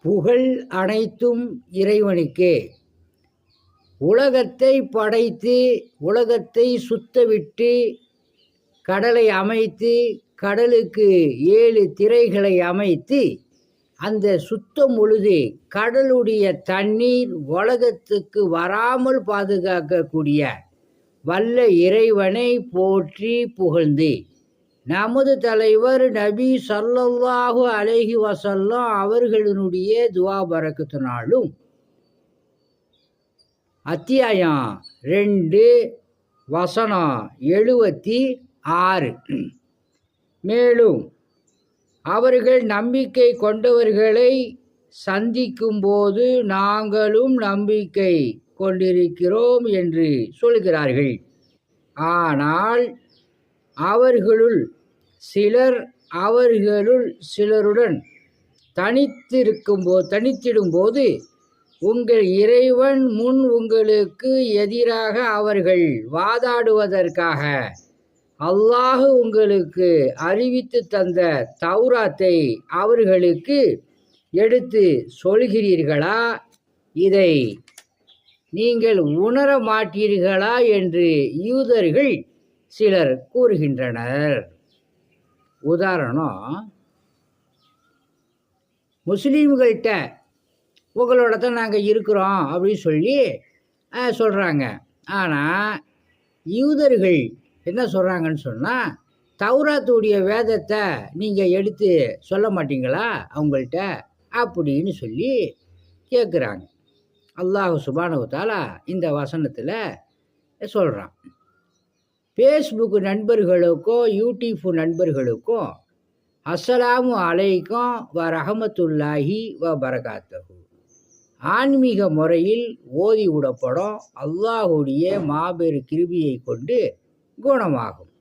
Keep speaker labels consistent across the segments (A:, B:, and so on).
A: புகழ் அனைத்தும் இறைவனுக்கே. உலகத்தை படைத்து உலகத்தை சுத்தவிட்டு கடலை அமைத்து கடலுக்கு 7 திரைகளை அமைத்து அந்த சுத்தம் பொழுது கடலுடைய தண்ணீர் உலகத்துக்கு வராமல் பாதுகாக்கக்கூடிய வல்ல இறைவனை போற்றி புகழ்ந்து நமது தலைவர் நபி ஸல்லல்லாஹு அலைஹி வஸல்லம் அவர்களினுடைய துஆ பரக்கத்தினாலும் அத்தியாயம் 2 வசனம் 76. மேலும் அவர்கள் நம்பிக்கை கொண்டவர்களை சந்திக்கும் போது நாங்களும் நம்பிக்கை கொண்டிருக்கிறோம் என்று சொல்கிறார்கள். ஆனால் அவர்களுள் சிலருடன் தனித்திடும்போது உங்கள் இறைவன் முன் உங்களுக்கு எதிராக அவர்கள் வாதாடுவதற்காக அல்லாஹ் உங்களுக்கு அறிவித்து தந்த தௌராத்தை அவர்களுக்கு எடுத்து சொல்கிறீர்களா? இதை நீங்கள் உணர மாட்டீர்களா என்று யூதர்கள் சிலர் கூறுகின்றனர். உதாரணம், முஸ்லீம்கள்கிட்ட உங்களோட தான் நாங்கள் இருக்கிறோம் அப்படின்னு சொல்லி சொல்கிறாங்க. ஆனால் யூதர்கள் என்ன சொல்கிறாங்கன்னு சொன்னால், தௌராத்துடைய வேதத்தை நீங்கள் எடுத்து சொல்ல மாட்டீங்களா அவங்கள்ட்ட அப்படின்னு சொல்லி கேட்குறாங்க. அல்லாஹ் சுப்ஹானஹு வ தஆலா இந்த வசனத்தில் சொல்கிறான். ஃபேஸ்புக் நண்பர்களுக்கும் யூடியூப் நண்பர்களுக்கும் அஸ்ஸலாமு அலைக்கும் வ ரஹமத்துல்லாஹி வ பரகாத்துஹு. ஆன்மீக முறையில் ஓதி விடப்படும் அல்லாஹுடைய மாபெரும் கிருபையை கொண்டு குணமாகும்.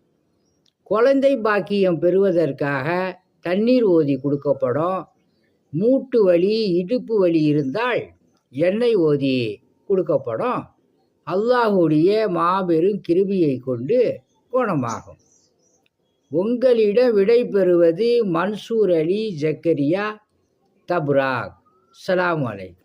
A: குழந்தை பாக்கியம் பெறுவதற்காக தண்ணீர் ஓதி கொடுக்கப்படும். மூட்டு வலி இடுப்பு வலி இருந்தால் எண்ணெய் ஓதி கொடுக்கப்படும். அல்லாஹுடைய மாபெரும் கிருபையை கொண்டு குணமாகும். உங்களிடம் விடை பெறுவது மன்சூர் அலி ஜக்கரியா தப்ராக். அஸ்ஸலாமு அலைக்கும்.